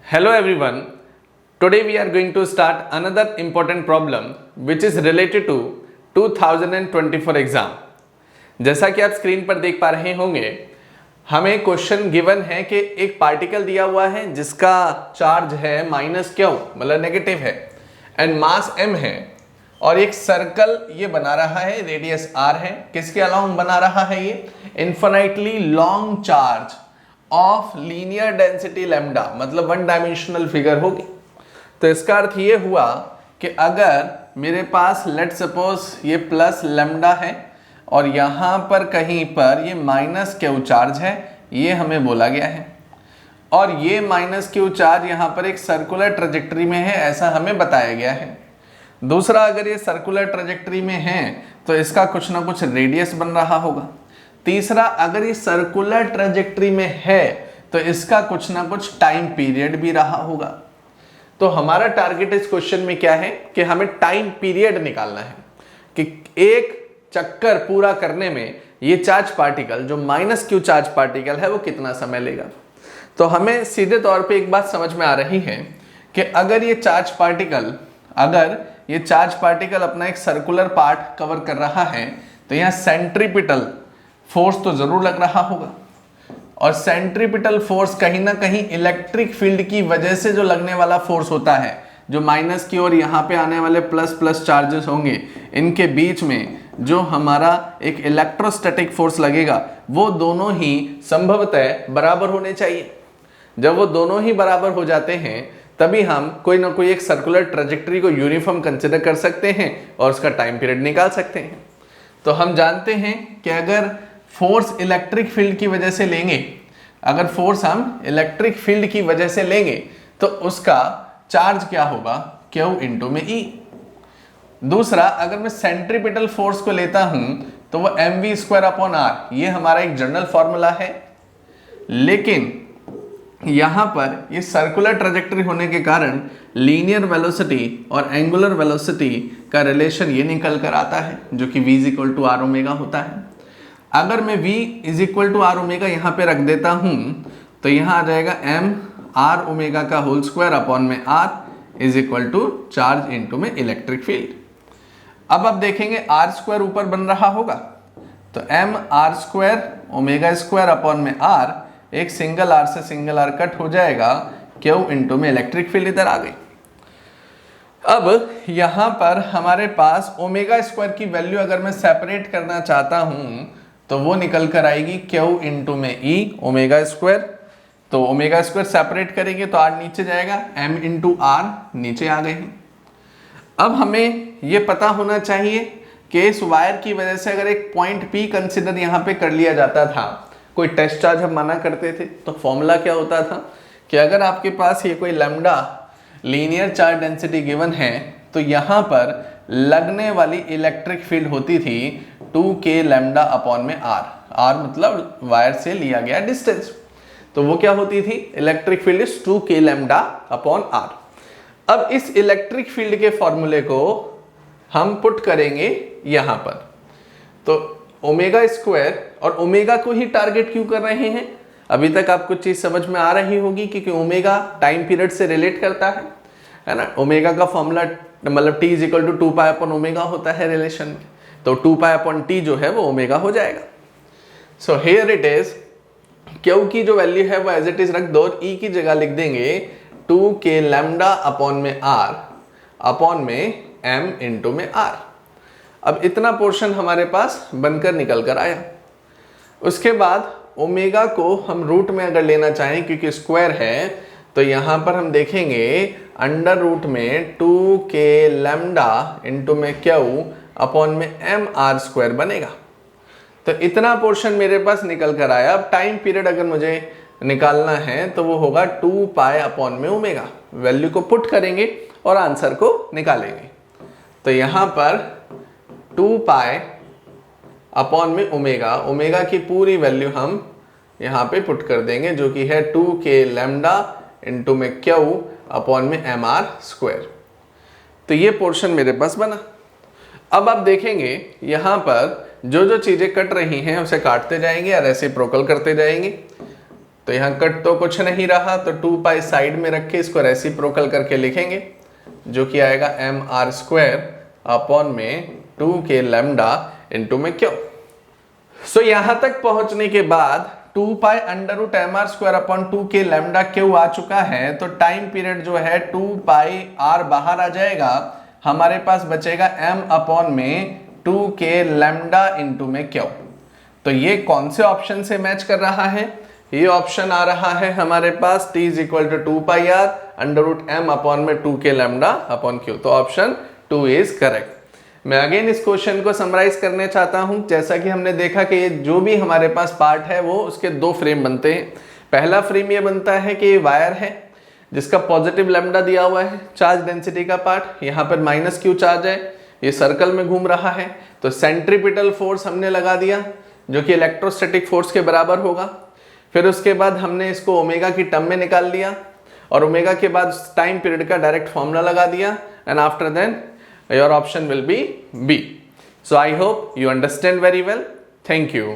Hello everyone. Today we are going to start another important problem which is related to 2024 exam. जैसा कि आप screen पर देख पा रहे होंगे, हमें क्वेश्चन गिवन है कि एक पार्टिकल दिया हुआ है जिसका चार्ज है माइनस क्यू, मतलब नेगेटिव है, एंड मास m है, और एक सर्कल ये बना रहा है, रेडियस r है। किसके अलाउंग बना रहा है ये? Infinitely long charge of linear density lambda, मतलब वन डायमेंशनल फिगर होगी। तो इसका अर्थ ये हुआ कि अगर मेरे पास लेट सपोज ये प्लस लैम्डा है और यहाँ पर कहीं पर ये माइनस क्यू चार्ज है, ये हमें बोला गया है, और ये माइनस क्यू चार्ज यहाँ पर एक सर्कुलर ट्रेजेक्टरी में है, ऐसा हमें बताया गया है। दूसरा, अगर ये सर्कुलर ट्रेजेक्टरी में है तो इसका कुछ ना कुछ रेडियस बन रहा होगा। तीसरा, अगर ये सर्कुलर ट्रेजेक्टरी में है तो इसका कुछ ना कुछ टाइम पीरियड भी रहा होगा। तो हमारा टारगेट इस क्वेश्चन में क्या है कि हमें टाइम पीरियड निकालना है कि एक चक्कर पूरा करने में ये चार्ज पार्टिकल, जो माइनस क्यू चार्ज पार्टिकल है, वो कितना समय लेगा। तो हमें सीधे तौर पे एक बात समझ में आ रही है कि अगर ये चार्ज पार्टिकल अपना एक सर्कुलर पार्ट कवर कर रहा है तो यहाँ सेंट्रीपिटल फोर्स तो जरूर लग रहा होगा, और सेंट्रीपिटल फोर्स कहीं ना कहीं इलेक्ट्रिक फील्ड की वजह से जो लगने वाला फोर्स होता है, जो माइनस की और यहाँ पे आने वाले प्लस प्लस चार्जेस होंगे, इनके बीच में जो हमारा एक इलेक्ट्रोस्टैटिक फोर्स लगेगा, वो दोनों ही संभवतः बराबर होने चाहिए। जब वो दोनों ही बराबर हो जाते हैं तभी हम कोई ना कोई एक सर्कुलर ट्रेजेक्टरी को यूनिफॉर्म कंसिडर कर सकते हैं और उसका टाइम पीरियड निकाल सकते हैं। तो हम जानते हैं कि अगर फोर्स इलेक्ट्रिक फील्ड की वजह से लेंगे, अगर फोर्स हम इलेक्ट्रिक फील्ड की वजह से लेंगे तो उसका चार्ज क्या होगा? Q इंटू में E। दूसरा, अगर मैं सेंट्रीपिटल फोर्स को लेता हूं तो वो mv² अपॉन r, ये हमारा एक जनरल फॉर्मूला है, लेकिन यहां पर ये सर्कुलर ट्रेजेक्टरी होने के कारण लीनियर वेलोसिटी और एंगुलर वेलोसिटी का रिलेशन ये निकल कर आता है, जो कि v equal to r omega होता है। अगर मैं v is equal to r omega यहाँ पे रख देता हूं तो यहाँ आ जाएगा m r ओमेगा का होल स्क्वायर अपॉन में r is equal to charge into में इलेक्ट्रिक फील्ड। अब आप देखेंगे r स्क्वायर ऊपर बन रहा होगा, तो m r square omega square upon में r, एक सिंगल r से सिंगल r कट हो जाएगा, Q इंटू में इलेक्ट्रिक फील्ड इधर आ गई। अब यहाँ पर हमारे पास ओमेगा स्क्वायर की वैल्यू अगर मैं सेपरेट करना चाहता हूँ तो वो निकल कर आएगी Q इंटू में E ओमेगा स्क्वायर। तो ओमेगा स्क्वायर सेपरेट करेंगे तो R नीचे जाएगा, M इंटू R नीचे आ गए हैं। अब हमें ये पता होना चाहिए कि इस वायर की वजह से अगर एक पॉइंट P कंसिडर यहाँ पे कर लिया जाता था, कोई टेस्ट चार्ज हम माना करते थे, तो फॉर्मूला क्या होता था कि अगर आपके पास ये कोई lambda linear charge density given है तो यहाँ पर लगने वाली इलेक्ट्रिक फील्ड होती थी 2k लैम्डा अपॉन में r, r मतलब वायर से लिया गया डिस्टेंस, तो वो क्या होती थी? Electric field is 2k lambda upon r। अब इस इलेक्ट्रिक फील्ड के फॉर्मूले को हम पुट करेंगे यहाँ पर, तो ओमेगा स्क्वायर, और ओमेगा को ही टारगेट क्यों कर रहे हैं? अभी तक आपको चीज समझ में आ रही होगी क्योंकि ओमेगा टाइम पीरियड से रिलेट करता है ना। ओमेगा का फॉर्मूला मतलब t is equal to 2 pi upon omega होता है रिलेशन में, तो 2 पाई अपॉन t जो है वो ओमेगा हो जाएगा। So here it is, Q की जो वैल्यू है वो एज इट इज रख दो, और E की जगह लिख देंगे 2k लैम्डा अपॉन में r अपॉन में m इंटू में r। अब इतना पोर्शन हमारे पास बनकर निकल कर आया। उसके बाद ओमेगा को हम रूट में अगर लेना चाहें क्योंकि स्क्वायर है, तो यहां पर हम देखेंगे अंडर रूट में 2k लैम्डा इंटू में Q अपॉन में m r स्क्वायर बनेगा। तो इतना पोर्शन मेरे पास निकल कर आया। अब टाइम पीरियड अगर मुझे निकालना है तो वो होगा 2 पाई अपॉन में ओमेगा। वैल्यू को पुट करेंगे और आंसर को निकालेंगे। तो यहाँ पर 2 पाई अपॉन में ओमेगा, ओमेगा की पूरी वैल्यू हम यहाँ पे पुट कर देंगे, जो कि है 2k लैम्डा इंटू में Q अपॉन में m r स्क्वायर। तो ये पोर्शन मेरे पास बना। अब आप देखेंगे यहाँ पर जो जो चीज़ें कट रही हैं उसे काटते जाएंगे और रेसिप्रोकल करते जाएंगे। तो यहाँ कट तो कुछ नहीं रहा, तो 2 पाई साइड में रख के इसको रेसिप्रोकल करके लिखेंगे, जो कि आएगा mr² अपॉन में 2k लैम्डा इंटू में क्यू। सो यहां तक पहुंचने के बाद 2 pi √mr² upon 2k lambda q आ चुका है, तो टाइम पीरियड जो है 2 पाई r बाहर आ जाएगा, हमारे पास बचेगा m अपॉन में 2k लैम्डा इंटू में क्यू। तो ये कौन से ऑप्शन से मैच कर रहा है? ये ऑप्शन आ रहा है हमारे पास t = 2 पाई r √m अपॉन में 2k लैम्डा अपॉन क्यू। तो ऑप्शन 2 इज करेक्ट। मैं अगेन इस क्वेश्चन को समराइज करने चाहता हूं। जैसा कि हमने देखा कि ये जो भी हमारे पास पार्ट है वो उसके 2 फ्रेम बनते हैं। पहला फ्रेम ये बनता है कि ये वायर है जिसका पॉजिटिव लैम्डा दिया हुआ है, चार्ज डेंसिटी का पार्ट, यहाँ पर -q चार्ज है, ये सर्कल में घूम रहा है, तो सेंट्रीपिटल फोर्स हमने लगा दिया जो कि इलेक्ट्रोस्टैटिक फोर्स के बराबर होगा। फिर उसके बाद हमने इसको ओमेगा की टर्म में निकाल लिया और ओमेगा के बाद टाइम पीरियड का डायरेक्ट फॉर्मूला लगा दिया, and after then your option will be B. So I hope you understand very well. Thank you.